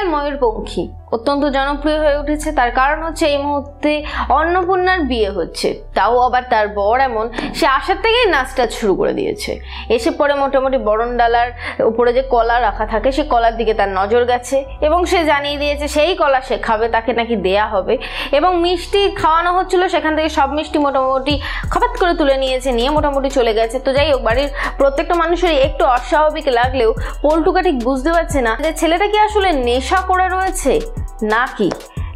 Serial ময়ূরপঙ্খী অত্যন্ত জনপ্রিয় হয়ে উঠেছে। তার কারণ হচ্ছে এই মুহূর্তে অন্নপূর্ণার বিয়ে হচ্ছে, তাও আবার তার বর এমন সে আসার থেকেই নাচটা শুরু করে দিয়েছে। এসে পরে মোটামুটি বরণ ডালার উপরে যে কলা রাখা থাকে সে কলার দিকে তার নজর গেছে এবং সে জানিয়ে দিয়েছে সেই কলা সে খাবে, তাকে নাকি দেয়া হবে। এবং মিষ্টি খাওয়ানো হচ্ছিল, সেখান থেকে সব মিষ্টি মোটামুটি খপাত করে তুলে নিয়েছে, নিয়ে মোটামুটি চলে গেছে। তো যাই হোক, বাড়ির প্রত্যেকটা মানুষেরই একটু অস্বাভাবিক লাগলেও পল্টুকা ঠিক বুঝতে পারছে না যে ছেলেটা কি আসলে নেশা করে রয়েছে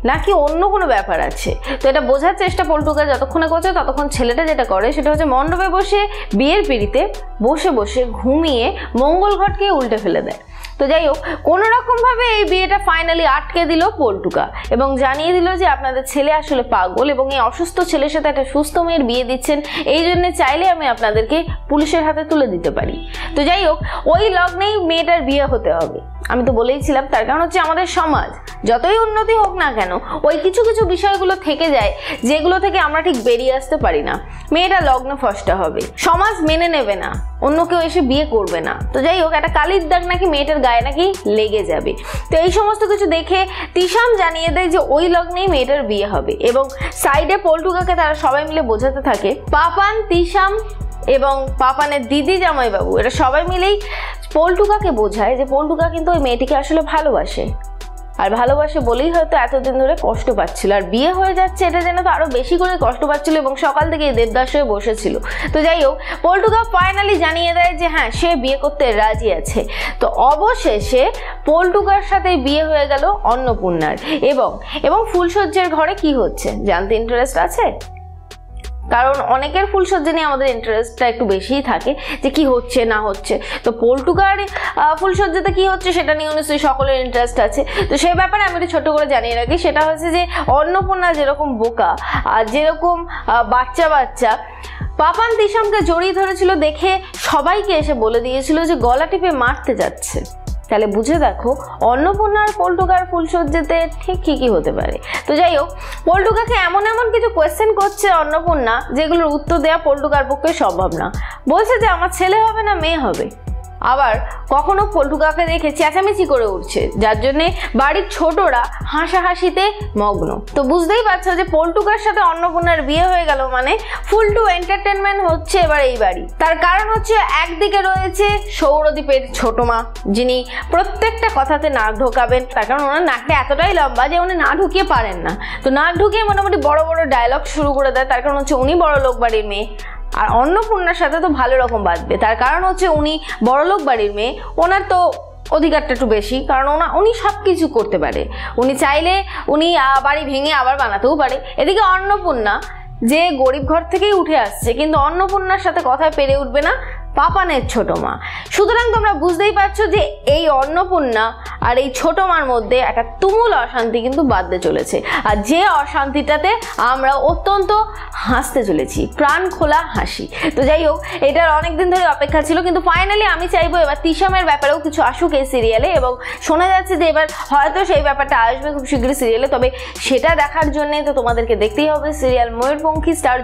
নাকি অন্য কোনো ব্যাপার আছে। তো এটা বোঝার চেষ্টা পল্টুকা যতক্ষণে করছে, ততক্ষণ ছেলেটা যেটা করে সেটা হচ্ছে মণ্ডপে বসে বিয়ের পিড়িতে বসে বসে ঘুমিয়ে মঙ্গল ঘটকে উল্টে ফেলে দেয়। তো যাই হোক, কোনো রকম ভাবে এই বিয়েটা ফাইনালি আটকে দিল পল্টুকা এবং জানিয়ে দিল যে আপনাদের ছেলে আসলে পাগল এবং এই অসুস্থ ছেলের সাথে একটা সুস্থ মেয়ের বিয়ে দিচ্ছেন, এই জন্য চাইলে আমি আপনাদেরকে পুলিশের হাতে তুলে দিতে পারি। তো যাই হোক, ওই লগ্নেই মেয়েটার বিয়ে হতে হবে। আমি তো বলেইছিলাম, তার কারণ হচ্ছে আমাদের সমাজ যতই উন্নতি হোক না কেন ওই কিছু কিছু বিষয়গুলো থেকে যায় যেগুলো থেকে আমরা ঠিক বেরিয়ে আসতে পারি না। মেয়েটা লগ্ন ফসটা হবে, সমাজ মেনে নেবে না, অন্য কেউ এসে বিয়ে করবে না। তো যাই হোক, একটা কালির দাগ নাকি মেয়েটার গায়ে নাকি লেগে যাবে। তো এই সমস্ত কিছু দেখে তিশাম জানিয়ে দেয় যে ওই লগ্নেই মেয়েটার বিয়ে হবে এবং সাইডে পল্টুকাকে তারা সবাই মিলে বোঝাতে থাকে। পাপান, তিশাম এবং পাপানের দিদি জামাইবাবু এরা সবাই মিলেই পল্টুকাকে বোঝায় যে পল্টুকা কিন্তু ওই মেয়েটিকে আসলে ভালোবাসে, আর ভালোবাসে বলেই হয়তো এতদিন ধরে কষ্ট পাচ্ছিল, আর বিয়ে হয়ে যাচ্ছে এটা যেন তো আরো বেশি করে কষ্ট পাচ্ছিল এবং সকাল থেকে দেবদাস হয়ে বসেছিল। তো যাই হোক, পল্টুকা ফাইনালি জানিয়ে দেয় যে হ্যাঁ, সে বিয়ে করতে রাজি আছে। তো অবশেষে পল্টুকার সাথে বিয়ে হয়ে গেল অন্নপূর্ণার। এবং ফুলসজ্জার ঘরে কি হচ্ছে জানতে ইন্টারেস্ট আছে? কারণ অনেকের ফুলসজ্জা নিয়ে আমাদের ইন্টারেস্টটা একটু বেশিই থাকে যে কি হচ্ছে না হচ্ছে। তো পল্টুকার ফুলসজ্জাতে কি হচ্ছে সেটা নিয়ে নিশ্চয়ই সকলের ইন্টারেস্ট আছে। তো সেই ব্যাপারে আমি একটু ছোট করে জানিয়ে রাখি, সেটা হচ্ছে যে অন্নপূর্ণা যেরকম বোকা আর যেরকম বাচ্চা পাপান তিশামকে জড়িয়ে ধরেছিল দেখে সবাইকে এসে বলে দিয়েছিল যে গলা টিপে মারতে যাচ্ছে। তাহলে বুঝে দেখো অন্নপূর্ণার পল্টুকার ফুলসজ্জাতে ঠিক কি হতে পারে। তো যাই হোক, পল্টুকাকে এমন কিছু কোয়েশ্চেন করছে অন্নপূর্ণা যেগুলোর উত্তর দেওয়া পল্টুকার পক্ষে সম্ভব না। বলছে যে আমার ছেলে হবে না মেয়ে হবে। আবার কখনো পল্টুকাকে দেখে চেঁচামেচি করে উঠছে, যার জন্যে বাড়ির ছোটরা হাসাহাসিতে মগ্ন। তো বুঝতেই পারছো যে পল্টুকার সাথে অন্নপূর্ণার বিয়ে হয়ে গেল মানে ফুল টু এন্টারটেনমেন্ট হচ্ছে এবার এই বাড়ি। তার কারণ হচ্ছে একদিকে রয়েছে সৌরদীপের ছোট মা, যিনি প্রত্যেকটা কথাতে নাক ঢোকাবেন। তার কারণ ওনার নাকটা এতটাই লম্বা যে উনি না ঢুকিয়ে পারেন না। তো নাক ঢুকিয়ে মোটামুটি বড় বড় ডায়লগ শুরু করে দেয়। তার কারণ হচ্ছে উনি বড় লোক বাড়ির মেয়ে, আর অন্নপূর্ণার সাথে তো ভালো রকম বাঁধবে। তার কারণ হচ্ছে উনি বড়লোক বাড়ির মেয়ে, ওনার তো অধিকারটা একটু বেশি, কারণ উনি সব কিছু করতে পারে। উনি চাইলে উনি বাড়ি ভেঙে আবার বানাতেও পারে। এদিকে অন্নপূর্ণা যে গরিব ঘর থেকেই উঠে আসছে, কিন্তু অন্নপূর্ণার সাথে কথায় পেরে উঠবে না পাপানের ছোট মা। সুতরাং তোমরা বুঝতেই পারছো যে এই অন্নপূর্ণা আর এই ছোট মার মধ্যে একটা তুমুল অশান্তি কিন্তু বাঁধতে চলেছে, আর যে অশান্তিটাতে আমরা অত্যন্ত হাসতে চলেছি, প্রাণ খোলা হাসি। তো যাই হোক, এটার অনেকদিন ধরে অপেক্ষা ছিল, কিন্তু ফাইনালি আমি চাইবো এবার তিশামের ব্যাপারেও কিছু আসুক এই সিরিয়ালে, এবং শোনা যাচ্ছে যে এবার হয়তো সেই ব্যাপারটা আসবে খুব শীঘ্রই সিরিয়ালে। তবে সেটা দেখার জন্যে তো তোমাদেরকে দেখতেই হবে সিরিয়াল ময়ূরপঙ্খী স্টার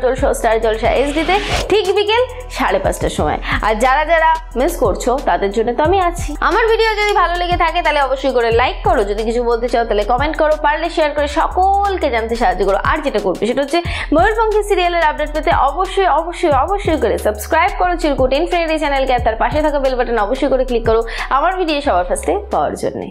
জলসা HD-তে ঠিক বিকেল 5:30টার সময়। আর যারা মিস করছো তাদের জন্য তো আমি আছি। আমার ভিডিও যদি ভালো লেগে থাকে তাহলে অবশ্যই করে লাইক করো, যদি কিছু বলতে চাও তাহলে কমেন্ট করো, পারলে শেয়ার করে সকলকে জানতে সাহায্য করো। আর যেটা করবে সেটা হচ্ছে ময়ূরপঙ্খী সিরিয়ালের আপডেট পেতে অবশ্যই করে সাবস্ক্রাইব করো চিরকুট ইনফিনিটি চ্যানেলকে, আর তার পাশে থাকা বেল বাটন অবশ্যই করে ক্লিক করো আমার ভিডিও সবার ফার্স্টে পাওয়ার জন্য।